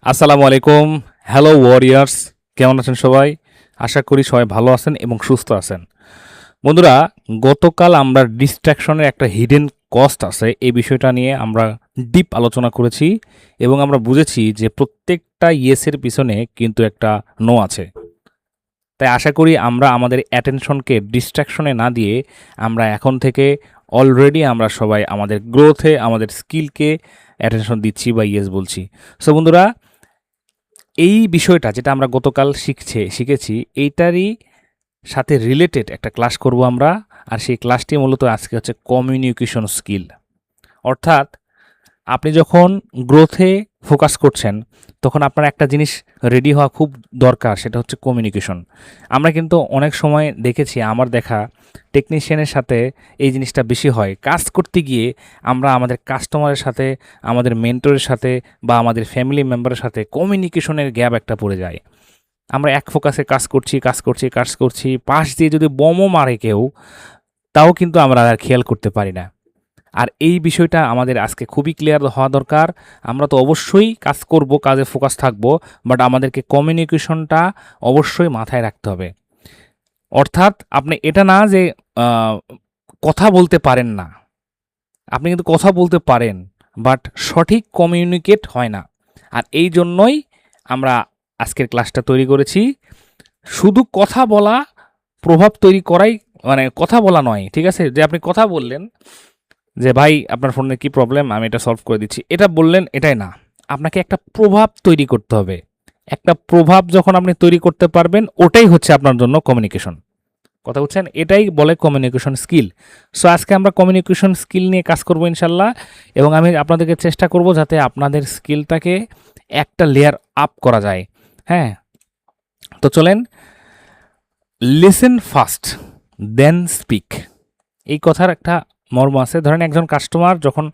আসসালামু আলাইকুম। Hello warriors, কেমন আছেন সবাই? আশা করি সবাই ভালো আছেন এবং সুস্থ আছেন। বন্ধুরা, গতকাল আমরা ডিস্ট্রাকশনের একটা হিডেন কস্ট আছে এই বিষয়টা নিয়ে আমরা ডিপ আলোচনা করেছি এবং আমরা বুঝেছি যে প্রত্যেকটা ইয়েসের পিছনে কিন্তু একটা নো আছে। তাই আশা করি আমরা আমাদের অ্যাটেনশনকে ডিস্ট্রাকশনে না দিয়ে আমরা এখন থেকে অলরেডি আমরা সবাই আমাদের গ্রোথে আমাদের স্কিলকে অ্যাটেনশন দিচ্ছি বা ইয়েস বলছি। সো বন্ধুরা, এই বিষয়টা যেটা আমরা গতকাল শিখেছি এইটারই সাথে রিলেটেড একটা ক্লাস করব আমরা। আর সেই ক্লাসটি মূলত আজকে হচ্ছে কমিউনিকেশন স্কিল। অর্থাৎ আপনি যখন গ্রোথে ফোকাস করছেন তখন আপনার একটা জিনিস রেডি হওয়া খুব দরকার, সেটা হচ্ছে কমিউনিকেশন। আমরা কিন্তু অনেক সময় দেখেছি, আমার দেখা টেকনিশিয়ানের সাথে এই জিনিসটা বেশি হয়। কাজ করতে গিয়ে আমরা আমাদের কাস্টমারের সাথে, আমাদের মেন্টরের সাথে বা আমাদের ফ্যামিলি মেম্বারের সাথে কমিউনিকেশনের গ্যাপ একটা পড়ে যায়। আমরা এক ফোকাসে কাজ করছি, পাশ দিয়ে যদি বমও মারে কেউ, তাও কিন্তু আমরা আর খেয়াল করতে পারি না। আর এই বিষয়টা আমাদের আজকে খুবই ক্লিয়ার হওয়া দরকার। আমরা তো অবশ্যই কাজ করব, কাজে ফোকাস থাকব, বাট আমাদেরকে কমিউনিকেশনটা অবশ্যই মাথায় রাখতে হবে। অর্থাৎ আপনি এটা না যে আহ, কথা বলতে পারেন না, আপনি কিন্তু কথা বলতে পারেন, বাট সঠিক কমিউনিকেট হয় না। আর এই জন্যই আমরা আজকের ক্লাসটা তৈরি করেছি। শুধু কথা বলা, প্রভাব তৈরি করাই, মানে কথা বলা নয়, ঠিক আছে? যে আপনি কথা বললেন যে ভাই আপনার ফোনে কি প্রবলেম, আমি এটা সলভ করে দিচ্ছি, এটা বললেন, এটাই না। আপনাকে একটা প্রভাব তৈরি করতে হবে। একটা প্রভাব যখন আপনি তৈরি করতে পারবেন, ওটাই হচ্ছে আপনার জন্য কমিউনিকেশন। কথা বুঝছেন? এটাই বলে কমিউনিকেশন স্কিল। সো আজকে আমরা কমিউনিকেশন স্কিল নিয়ে কাজ করবো ইনশাল্লাহ, এবং আমি আপনাদেরকে চেষ্টা করব যাতে আপনাদের স্কিলটাকে একটা লেয়ার আপ করা যায়। হ্যাঁ, তো চলেন। লিসেন ফার্স্ট দেন স্পিক, এই কথার একটা মর্ম আছে। ধরেন একজন কাস্টমার যখন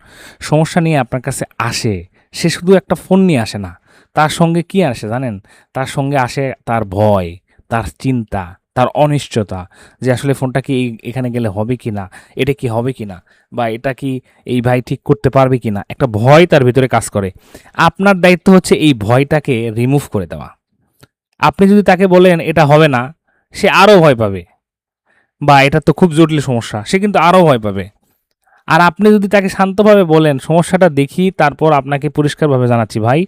সমস্যা নিয়ে আপনার কাছে আসে, সে শুধু একটা ফোন নিয়ে আসে না, তার সঙ্গে কি আসে জানেন? তার সঙ্গে আসে তার ভয়, তার চিন্তা, তার অনিশ্চয়তা, যে আসলে ফোনটা কি এখানে গেলে হবে কি না, এটা কি হবে কি না, বা এটা কি এই ভাই ঠিক করতে পারবে কি না, একটা ভয় তার ভিতরে কাজ করে। আপনার দায়িত্ব হচ্ছে এই ভয়টাকে রিমুভ করে দেওয়া। আপনি যদি তাকে বলেন এটা হবে না, সে আরও ভয় পাবে, বা এটা তো খুব জটিল সমস্যা, সে কিন্তু আরও ভয় পাবে। আর আপনি যদি তাকে শান্তভাবে বলেন সমস্যাটা দেখি, তারপর আপনাকে পরিষ্কারভাবে জানাচ্ছি ভাই,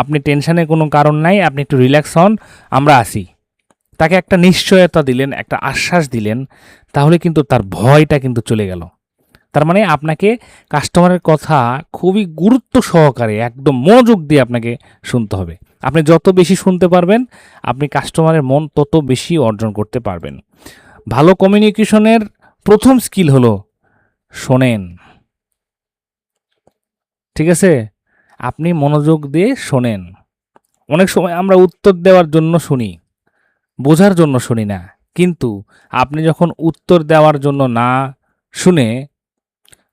আপনি টেনশনের কোনো কারণ নাই, আপনি একটু রিল্যাক্স হন, আমরা আসি, তাকে একটা নিশ্চয়তা দিলেন, একটা আশ্বাস দিলেন, তাহলে কিন্তু তার ভয়টা কিন্তু চলে গেল। তার মানে আপনাকে কাস্টমারের কথা খুবই গুরুত্ব সহকারে একদম মনোযোগ দিয়ে আপনাকে শুনতে হবে। আপনি যত বেশি শুনতে পারবেন, আপনি কাস্টমারের মন তত বেশি অর্জন করতে পারবেন। ভালো কমিউনিকেশনের প্রথম স্কিল হলো শোনেন। ঠিক আছে? আপনি মনোযোগ দিয়ে শোনেন। অনেক সময় আমরা উত্তর দেওয়ার জন্য শুনি, বোঝার জন্য শুনি না। কিন্তু আপনি যখন উত্তর দেওয়ার জন্য না শুনে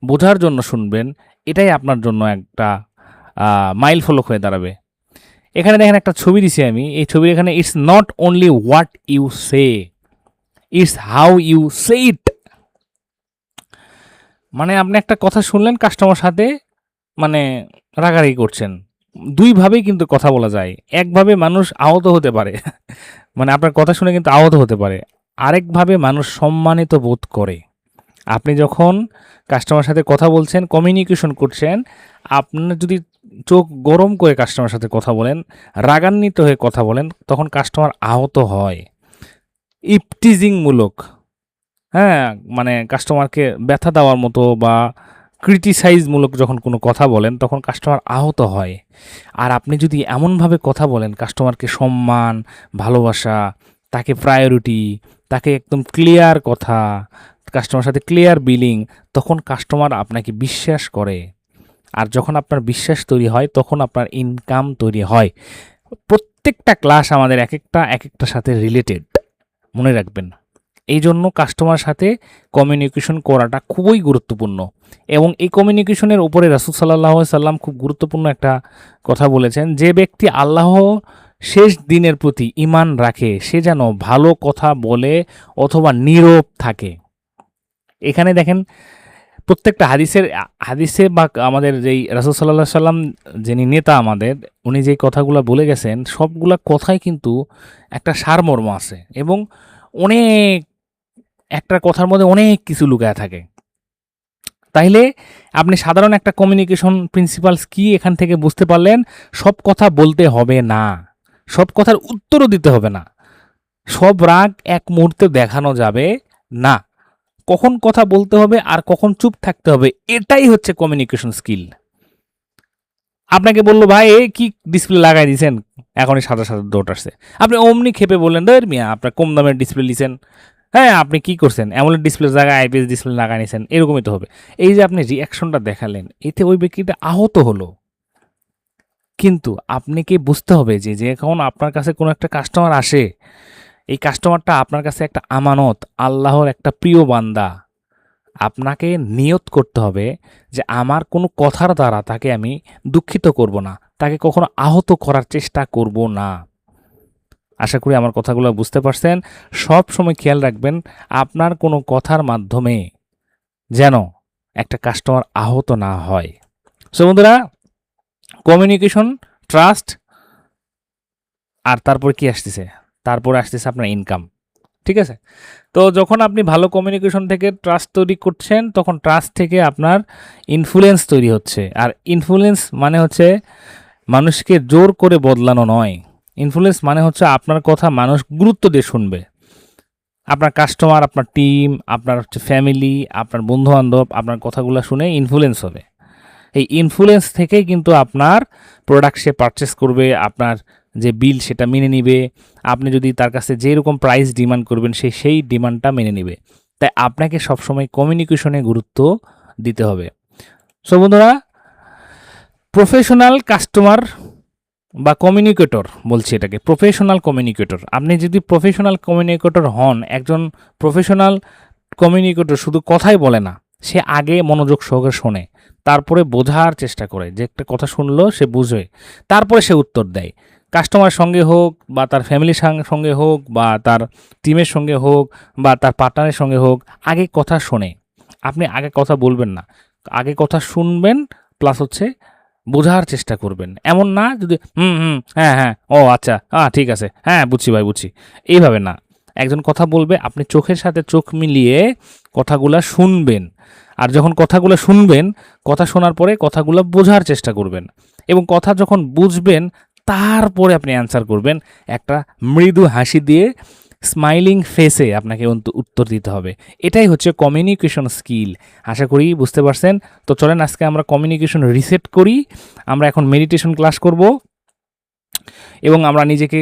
বোঝার জন্য শুনবেন, এটাই আপনার জন্য একটা মাইল ফলক হয়ে দাঁড়াবে। এখানে দেখেন একটা ছবি দিছি আমি। এই ছবির এখানে it's not only what you say, it's how you say it. মানে আপনি একটা কথা শুনলেন, কাস্টমার সাথে মানে রাগারাগি করছেন। দুইভাবেই কিন্তু কথা বলা যায়। একভাবে মানুষ আহত হতে পারে মানে আপনার কথা শুনে কিন্তু আহত হতে পারে। আরেকভাবে মানুষ সম্মানিত বোধ করে। আপনি যখন কাস্টমার সাথে কথা বলছেন, কমিউনিকেশন করছেন, আপনার যদি চোখ গরম করে কাস্টমার সাথে কথা বলেন, রাগান্বিত হয়ে কথা বলেন, তখন কাস্টমার আহত হয়। ইপটিজিংমূলক, হ্যাঁ, মানে কাস্টমারকে ব্যথা দেওয়ার মতো বা ক্রিটিসাইজমূলক যখন কোনো কথা বলেন, তখন কাস্টমার আহত হয়। আর আপনি যদি এমনভাবে কথা বলেন, কাস্টমারকে সম্মান, ভালোবাসা, তাকে প্রায়োরিটি, তাকে একদম ক্লিয়ার কথা, কাস্টমার সাথে ক্লিয়ার বিলিং, তখন কাস্টমার আপনাকে বিশ্বাস করে। আর যখন আপনার বিশ্বাস তৈরি হয়, তখন আপনার ইনকাম তৈরি হয়। প্রত্যেকটা ক্লাস আমাদের এক একটার সাথে রিলেটেড, মনে রাখবেন। এই জন্য কাস্টমার সাথে কমিউনিকেশন করাটা খুবই গুরুত্বপূর্ণ। এবং এই কমিউনিকেশনের উপরে রাসূল সাল্লাল্লাহু আলাইহি সাল্লাম খুব গুরুত্বপূর্ণ একটা কথা বলেছেন, যে ব্যক্তি আল্লাহ শেষ দিনের প্রতি ঈমান রাখে, সে যেন ভালো কথা বলে অথবা নীরব থাকে। এখানে দেখেন, প্রত্যেকটা হাদিসে বা আমাদের যেই রাসূল সাল্লাল্লাহু আলাইহি সাল্লাম যিনি নেতা আমাদের, উনি যেই কথাগুলা বলে গেছেন সবগুলা কথাই কিন্তু একটা সারমর্ম আছে এবং অনেক একটা কথার মধ্যে অনেক কিছু লুকায়া থাকে। তাইলে আপনি সাধারণ একটা কমিউনিকেশন প্রিন্সিপালস কি এখান থেকে বুঝতে পারলেন? সব কথা বলতে হবে না। সব কথার উত্তরও দিতে হবে না। সব রাগ এক মুহূর্তে দেখানো যাবে না। কখন কথা বলতে হবে আর কখন চুপ থাকতে হবে, এটাই হচ্ছে কমিউনিকেশন স্কিল। আপনাকে বললো ভাই এ কি ডিসপ্লে লাগাই দিয়েছেন, এখনই সাদা সাদা ডট আসছে, আপনি অমনি খেপে বললেন ধর মিয়া আপনার কম দামের ডিসপ্লে নিছেন, হ্যাঁ আপনি কি করছেন অ্যামোলেড ডিসপ্লের জায়গায় আইপিএস ডিসপ্লে লাগাই নিছেন, এরকমই তো হবে। এই যে আপনি রিয়াকশনটা দেখালেন, এতে ওই ব্যক্তিটা আহত হলো, কিন্তু আপনাকে বুঝতে হবে যে যখন আপনার কাছে কোনো একটা কাস্টমার আসে, এই কাস্টমারটা আপনার কাছে একটা আমানত, আল্লাহর একটা প্রিয় বান্দা। আপনাকে নিয়ত করতে হবে যে আমার কোনো কথার দ্বারা তাকে আমি দুঃখিত করব না, তাকে কখনো আহত করার চেষ্টা করব না। আশা করি আমার কথাগুলো বুঝতে পারছেন। সব সময় খেয়াল রাখবেন আপনার কোনো কথার মাধ্যমে যেন একটা কাস্টমার আহত না হয়। সো বন্ধুরা, কমিউনিকেশন, ট্রাস্ট, আর তারপর কি আসতেছে? তারপর আসতেছে আপনার ইনকাম। ঠিক আছে? তো যখন আপনি ভালো কমিউনিকেশন থেকে ট্রাস্ট তৈরি করছেন, তখন ট্রাস্ট থেকে আপনার ইনফ্লুয়েন্স তৈরি হচ্ছে। আর ইনফ্লুয়েন্স মানে হচ্ছে মানুষকে জোর করে বদলানো নয়। ইনফ্লুয়েন্স মানে হচ্ছে আপনার কথা মানুষ গুরুত্ব দিয়ে শুনবে। আপনার কাস্টমার, আপনার টিম, আপনার হচ্ছে ফ্যামিলি, আপনার বন্ধু-বান্ধব আপনার কথাগুলো শুনে ইনফ্লুয়েন্স হবে। এই ইনফ্লুয়েন্স থেকেই কিন্তু আপনার প্রোডাক্ট সে পারচেস করবে, আপনার যে বিল সেটা মেনে নিবে। আপনি যদি তার কাছে যেরকম প্রাইস ডিমান্ড করবেন সে সেই ডিমান্ডটা মেনে নিবে। তাই আপনাকে সবসময় কমিউনিকেশনে গুরুত্ব দিতে হবে। সো বন্ধুরা, প্রফেশনাল কাস্টমার বা কমিউনিকেটর বলছি এটাকে, প্রফেশনাল কমিউনিকেটর। আপনি যদি প্রফেশনাল কমিউনিকেটর হন, একজন প্রফেশনাল কমিউনিকেটর শুধু কথাই বলে না, সে আগে মনোযোগ সহকারে শোনে, তারপরে বোঝার চেষ্টা করে, যে একটা কথা শুনলো সে বুঝে, তারপরে সে উত্তর দেয়। কাস্টমার সঙ্গে হোক বা তার ফ্যামিলির সঙ্গে হোক বা তার টিমের সঙ্গে হোক বা তার পার্টনারের সঙ্গে হোক, আগে কথা শোনে। আপনি আগে কথা বলবেন না, আগে কথা শুনবেন, প্লাস হচ্ছে বোঝার চেষ্টা করবেন। এমন না যদি হুম হুম হ্যাঁ হ্যাঁ ও আচ্ছা ঠিক আছে হ্যাঁ বুঝছি ভাই বুঝছি, এইভাবে না। একজন কথা বলবে, আপনি চোখের সাথে চোখ মিলিয়ে কথাগুলা শুনবেন। আর যখন কথাগুলো শুনবেন, কথা শোনার পরে কথাগুলো বোঝার চেষ্টা করবেন, এবং কথা যখন বুঝবেন তারপরে আপনি অ্যান্সার করবেন একটা মৃদু হাসি দিয়ে, স্মাইলিং ফেসে আপনাকে উত্তর দিতে হবে। এটাই হচ্ছে কমিউনিকেশন স্কিল। আশা করি বুঝতে পারছেন। তো চলেন আজকে আমরা কমিউনিকেশন রিসেট করি। আমরা এখন মেডিটেশন ক্লাস করব এবং আমরা নিজেকে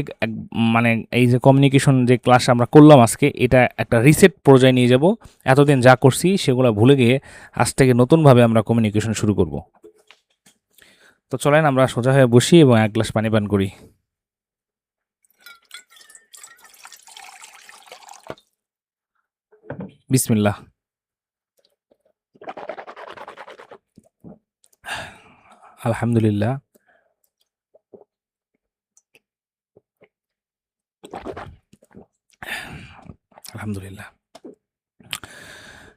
মানে এই যে কমিউনিকেশন যে ক্লাস আমরা করলাম আজকে, এটা একটা রিসেট পর্যায়ে নিয়ে যাব। এতদিন যা করছি সেগুলো ভুলে গিয়ে আজ থেকে নতুনভাবে আমরা কমিউনিকেশন শুরু করব। তো চলেন আমরা সোজা হয়ে বসি এবং এক গ্লাস পানি পান করি। বিসমিল্লাহ। আলহামদুলিল্লাহ। আলহামদুলিল্লাহ।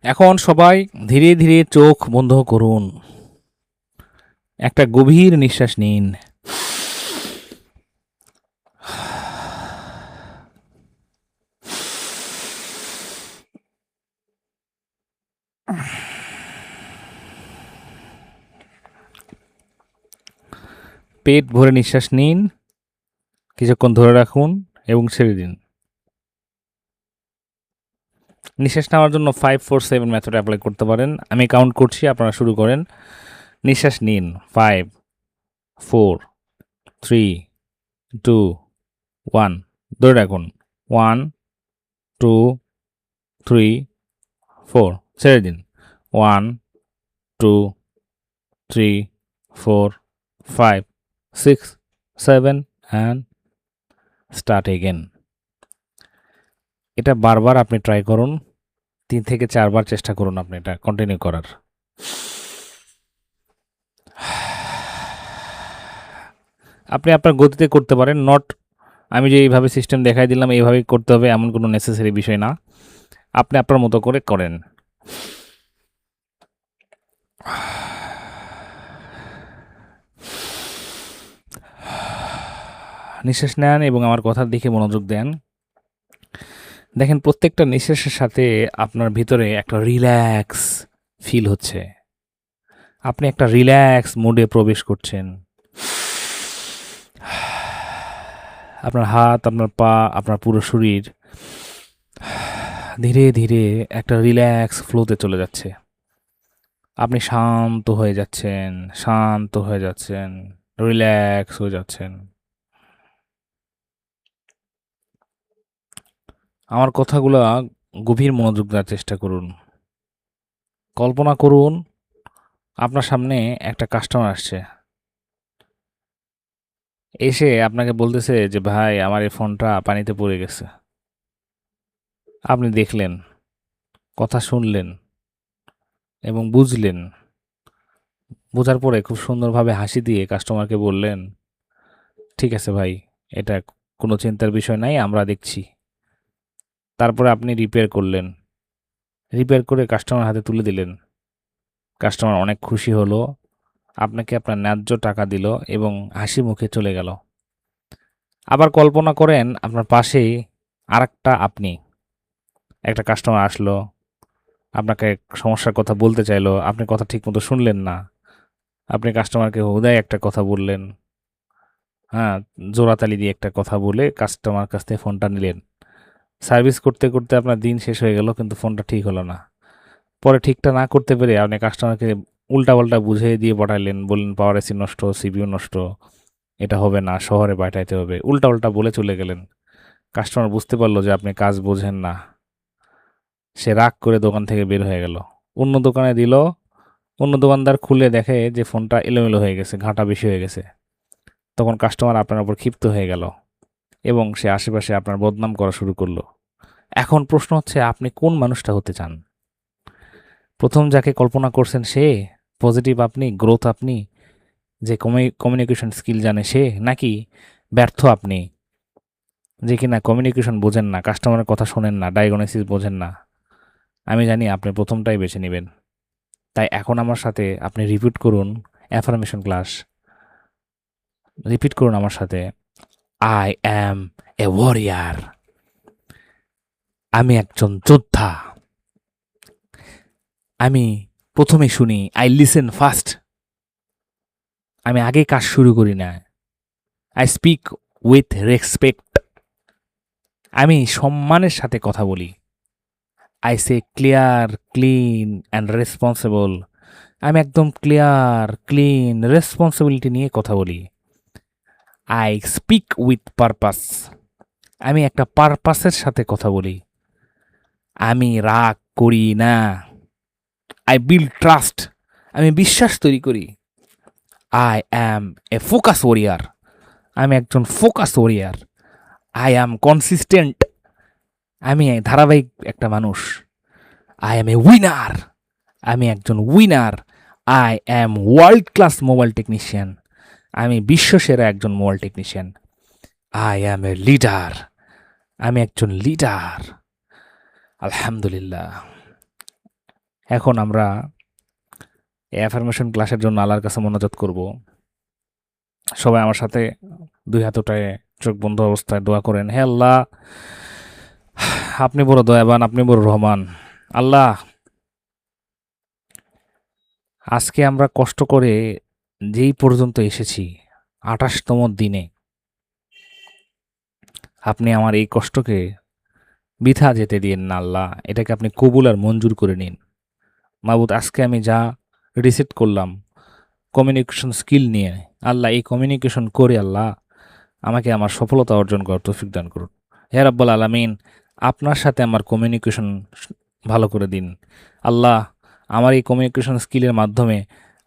এখন সবাই ধীরে ধীরে চোখ বন্ধ করুন, একটা গভীর নিঃশ্বাস নিন। পেট ভরে নিঃশ্বাস নিন, কিছুক্ষণ ধরে রাখুন এবং ছেড়ে দিন। নিঃশ্বাস নেওয়ার জন্য 5-4-7 মেথড অ্যাপ্লাই করতে পারেন। আমি কাউন্ট করছি, আপনারা শুরু করেন। নিঃশ্বাস নিন 5, 4, 3, 2, 1, ধরে রাখুন 1, 2, 3, 4, ছেড়ে দিন 1, 2, 3, 4, 5, 6, 7 অ্যান্ড স্টার্ট এগেন। এটা বারবার আপনি ট্রাই করুন, 3 থেকে 4 বার চেষ্টা করুন আপনি এটা কন্টিনিউ করার। আপনি আপনার গতিতে করতে পারেন, নট আমি যে এইভাবে সিস্টেম দেখাই দিলাম এইভাবেই করতে হবে এমন কোনো নেসেসারি বিষয় না। আপনি আপনার মতো করে করেন। নিঃশ্বাস নেন এবং আমার কথার দিকে মনোযোগ দেন। দেখেন প্রত্যেকটা নিঃশ্বাসের সাথে আপনার ভিতরে একটা রিল্যাক্স ফিল হচ্ছে। আপনি একটা রিল্যাক্স মুডে প্রবেশ করছেন। আপনার হাত, আপনার পা, আপনার পুরো শরীর ধীরে ধীরে একটা রিল্যাক্স ফ্লোতে চলে যাচ্ছে। আপনি শান্ত হয়ে যাচ্ছেন, শান্ত হয়ে যাচ্ছেন, রিল্যাক্স হয়ে যাচ্ছেন। আমার কথাগুলা গভীর মনোযোগ দেওয়ার চেষ্টা করুন। কল্পনা করুন আপনার সামনে একটা কাস্টমার আসছে, এসে আপনাকে বলতেছে যে ভাই আমার এই ফোনটা পানিতে পড়ে গেছে। আপনি দেখলেন, কথা শুনলেন এবং বুঝলেন। বোঝার পরে খুব সুন্দরভাবে হাসি দিয়ে কাস্টমারকে বললেন, ঠিক আছে ভাই, এটা কোনো চিন্তার বিষয় নাই, আমরা দেখছি। তারপরে আপনি রিপেয়ার করলেন, রিপেয়ার করে কাস্টমার হাতে তুলে দিলেন। কাস্টমার অনেক খুশি হলো, আপনাকে আপনার ন্যায্য টাকা দিল এবং হাসি মুখে চলে গেল। আবার কল্পনা করেন আপনার পাশেই আরেকটা আপনি, একটা কাস্টমার আসলো, আপনাকে সমস্যার কথা বলতে চাইলো, আপনি কথা ঠিকমতো শুনলেন না। আপনি কাস্টমারকে হুদায় একটা কথা বললেন, হ্যাঁ, জোড়াতালি দিয়ে একটা কথা বলে কাস্টমার কাছ থেকে ফোনটা নিলেন। সার্ভিস করতে করতে আপনার দিন শেষ হয়ে গেল, কিন্তু ফোনটা ঠিক হলো না। পরে ঠিকটা না করতে পেরে আপনি কাস্টমারকে উল্টাপাল্টা বুঝিয়ে দিয়ে পাঠাইলেন, বললেন পাওয়ার এসি নষ্ট, সিপিইউ নষ্ট, এটা হবে না, শহরে পাঠাইতে হবে, উল্টা বলে চলে গেলেন। কাস্টমার বুঝতে পারলো যে আপনি কাজ বোঝেন না। সে রাগ করে দোকান থেকে বের হয়ে গেল, অন্য দোকানে দিল। অন্য দোকানদার খুলে দেখে যে ফোনটা এলোমেলো হয়ে গেছে, ঘাঁটা বেশি হয়ে গেছে। তখন কাস্টমার আপনার উপর ক্ষিপ্ত হয়ে গেল এবং সে আশেপাশে আপনার বদনাম করা শুরু করলো। এখন প্রশ্ন হচ্ছে, আপনি কোন মানুষটা হতে চান? প্রথম যাকে কল্পনা করছেন সে, পজিটিভ আপনি, গ্রোথ আপনি, যে কমিউনিকেশন স্কিল জানে সে, নাকি ব্যর্থ আপনি, যে কিনা কমিউনিকেশন বোঝেন না, কাস্টমারের কথা শোনেন না, ডায়াগনোসিস বোঝেন না? আমি জানি আপনি প্রথমটাই বেছে নেবেন। তাই এখন আমার সাথে আপনি রিপিট করুন অ্যাফার্মেশন ক্লাস। রিপিট করুন আমার সাথে, আই অ্যাম এ ওয়ারিয়ার। আমি একজন যোদ্ধা। আমি প্রথমে শুনি, আই লিসেন ফার্স্ট। আমি আগে কাজ শুরু করি না। I speak with respect. আমি সম্মানের সাথে কথা বলি। I say clear, clean and responsible. আমি একদম ক্লিয়ার, ক্লিন, রেসপন্সিবিলিটি নিয়ে কথা বলি। I speak with purpose. আমি একটা পারপাসের সাথে কথা বলি। আমি রাগ করি না। I build trust. আমি বিশ্বাস তৈরি করি। I am A focus warrior. আমি একজন focus warrior. I am consistent. আমি ধারাবাহিক একটা মানুষ। I am A winner. আমি একজন winner. I am world class mobile technician. আমি বিশ্বসেরা একজন mobile technician. I am a leader. আমি একজন লিডার। আলহামদুলিল্লাহ। এখন আমরা এই অ্যাফার্মেশন ক্লাসের জন্য আল্লাহর কাছে মোনাজাত করব। সবাই আমার সাথে দুই হাত উঠায় চোখ বন্ধ অবস্থায় দোয়া করেন, হে আল্লাহ, আপনি বড় দয়াবান, আপনি বড় রহমান। আল্লাহ, আজকে আমরা কষ্ট করে যেই পর্যন্ত এসেছি, 28তম দিনে, আপনি আমার এই কষ্টকে বৃথা যেতে দিন না আল্লাহ। এটাকে আপনি কবুল আর মঞ্জুর করে নিন মাবুদ। আজকে আমি যা রিসেট করলাম কমিউনিকেশন স্কিল নিয়ে, আল্লাহ এই কমিউনিকেশন করে আল্লাহ আমাকে আমার সফলতা অর্জন করার তৌফিক দান করুন। হে রাব্বুল আলামিন, আপনার সাথে আমার কমিউনিকেশন ভালো করে দিন আল্লাহ। আমার এই কমিউনিকেশন স্কিলের মাধ্যমে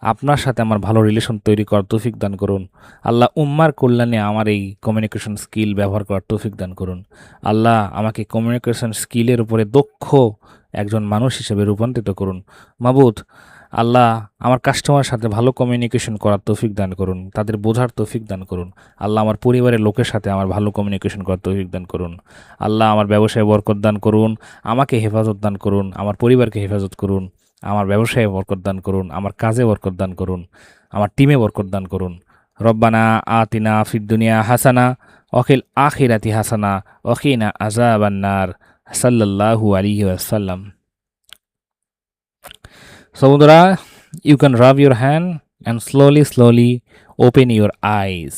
আপনার সাথে আমার ভালো রিলেশন তৈরি করার তৌফিক দান করুন আল্লাহ। উম্মার কল্যাণে আমার এই কমিউনিকেশন স্কিল ব্যবহার করার তৌফিক দান করুন আল্লাহ। আমাকে কমিউনিকেশন স্কিলের উপরে দক্ষ একজন মানুষ হিসেবে রূপান্তরিত করুন মাবুদ। আল্লাহ, আমার কাস্টমার সাথে ভালো কমিউনিকেশন করার তৌফিক দান করুন, তাদের বোঝার তৌফিক দান করুন আল্লাহ। আমার পরিবারের লোকের সাথে আমার ভালো কমিউনিকেশন করার তৌফিক দান করুন আল্লাহ। আমার ব্যবসায় বরকত দান করুন, আমাকে হেফাজত দান করুন, আমার পরিবারকে হেফাজত করুন আমার ব্যবসায়ে বরকত দান করুন, আমার কাজে বরকত দান করুন, আমার টিমে বরকত দান করুন। রব্বানা আতিনা ফিদ দুনিয়া হাসানা অখিল আখিরাতি হাসানা অখিনা আযাবান্নার সাল্লাল্লাহু আলাইহি ওয়াসাল্লাম। So বন্ধুরা, you can rub your hand and slowly open your eyes.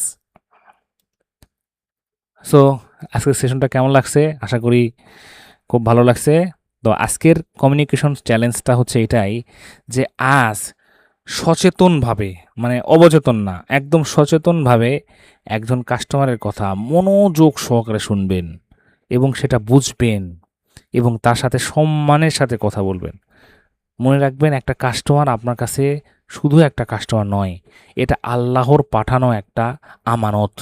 So আজকের সেশনটা কেমন লাগছে? আশা করি খুব ভালো লাগছে। তো আজকের কমিউনিকেশন চ্যালেঞ্জটা হচ্ছে এটাই যে আজ সচেতনভাবে, মানে অবচেতন না, একদম সচেতনভাবে একজন কাস্টমারের কথা মনোযোগ সহকারে শুনবেন এবং সেটা বুঝবেন এবং তার সাথে সম্মানের সাথে কথা বলবেন। মনে রাখবেন, একটা কাস্টমার আপনার কাছে শুধু একটা কাস্টমার নয়, এটা আল্লাহর পাঠানো একটা আমানত।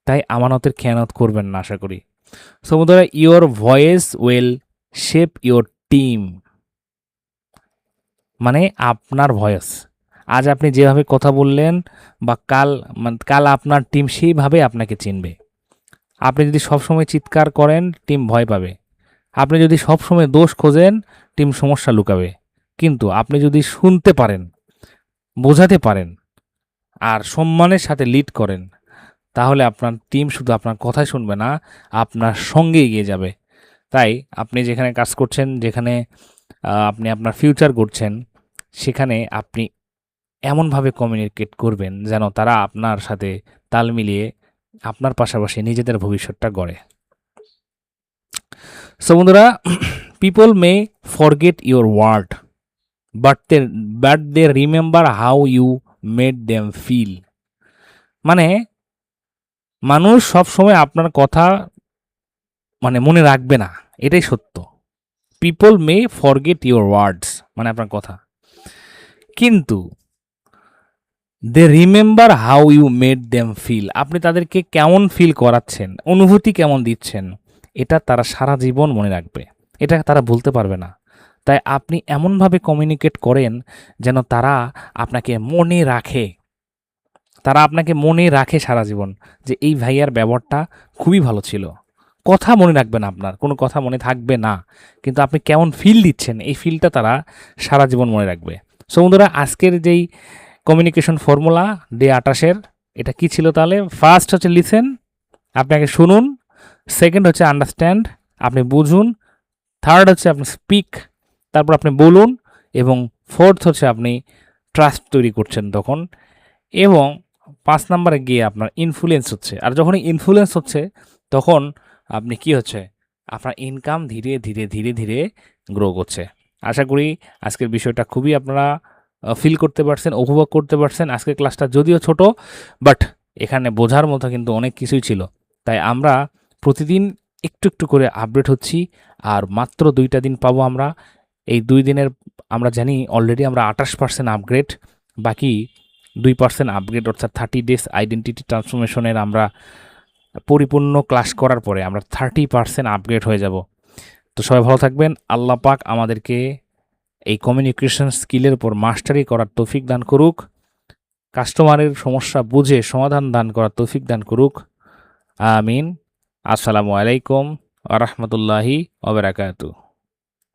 তাই আমানতের খেয়ানত করবেন না, আশা করি। সো বন্ধুরা, your voice will shape your team, মানে আপনার ভয়েস আজ আপনি যেভাবে কথা বললেন বা কাল আপনার টিম সেইভাবে আপনাকে চিনবে। আপনি যদি সবসময় চিৎকার করেন, টিম ভয় পাবে। আপনি যদি সবসময় দোষ খোঁজেন, টিম সমস্যা লুকাবে। কিন্তু আপনি যদি শুনতে পারেন, বোঝাতে পারেন আর সম্মানের সাথে লিড করেন, তাহলে আপনার টিম শুধু আপনার কথাই শুনবে না, আপনার সঙ্গে এগিয়ে যাবে। তাই আপনি যেখানে কাজ করছেন, যেখানে আপনি আপনার ফিউচার করছেন, সেখানে আপনি এমনভাবে কমিউনিকেট করবেন যেন তারা আপনার সাথে তাল মিলিয়ে আপনার পাশাপাশি নিজেদের ভবিষ্যৎটা গড়ে। সো বন্ধুরা, people may forget your word but they remember how you made them feel. মানে মানুষ সবসময় আপনার কথা মনে রাখবে না, এটাই সত্য। People may forget your words, মানে আপনার কথা, কিন্তু they remember how you made them feel, আপনি তাদেরকে কেমন ফিল করাচ্ছেন, অনুভূতি কেমন দিচ্ছেন, এটা তারা সারা জীবন মনে রাখবে, এটা তারা ভুলতে পারবে না। তাই আপনি এমনভাবে কমিউনিকেট করেন যেন তারা আপনাকে মনে রাখে, তারা আপনাকে মনে রাখে সারা জীবন, যে এই ভাইয়ার ব্যবহারটা খুবই ভালো ছিল। কথা মনে রাখবে না, আপনার কোনো কথা মনে থাকবে না, কিন্তু আপনি কেমন ফিল দিচ্ছেন, এই ফিলটা তারা সারা জীবন মনে রাখবে। সো বন্ধুরা, আজকের যেই কমিউনিকেশন ফর্মুলা ডে 28-এর, এটা কি ছিল তাহলে? ফার্স্ট হচ্ছে লিসেন, আপনি আগে শুনুন। সেকেন্ড হচ্ছে আন্ডারস্ট্যান্ড, আপনি বুঝুন। থার্ড হচ্ছে আপনি স্পিক, তারপর আপনি বলুন। এবং ফোর্থ হচ্ছে আপনি ট্রাস্ট তৈরি করছেন তখন। এবং 5 নম্বরে গিয়ে আপনার ইনফ্লুয়েন্স হচ্ছে। আর যখনই ইনফ্লুয়েন্স হচ্ছে, তখন আপনি কি হচ্ছে, আপনার ইনকাম ধীরে ধীরে ধীরে ধীরে গ্রো করছে। আশা করি আজকের বিষয়টা খুবই আপনারা ফিল করতে পারছেন, উপভোগ করতে পারছেন। আজকের ক্লাসটা যদিও ছোট, বাট এখানে বোঝার মতো কিন্তু অনেক কিছুই ছিল। তাই আমরা প্রতিদিন একটু একটু করে আপডেট হচ্ছি। আর মাত্র 2টা দিন পাবো আমরা। এই 2 দিনের আমরা জানি অলরেডি আমরা 28% আপগ্রেড, বাকি 2% আপগ্রেড, অর্থাৎ 30 ডেজ আইডেন্টিটি ট্রান্সফরমেশনের আমরা পরিপূর্ণ ক্লাস করার পরে আমরা 30% আপগ্রেড হয়ে যাব। তো সবাই ভালো থাকবেন। আল্লাহ পাক আমাদেরকে এই কমিউনিকেশন স্কিলের উপর মাস্টারি করার তৌফিক দান করুক, কাস্টমারের সমস্যা বুঝে সমাধান দান করার তৌফিক দান করুক। আমিন। আসসালামু আলাইকুম ওয়া রাহমাতুল্লাহি ওয়া বারাকাতুহু।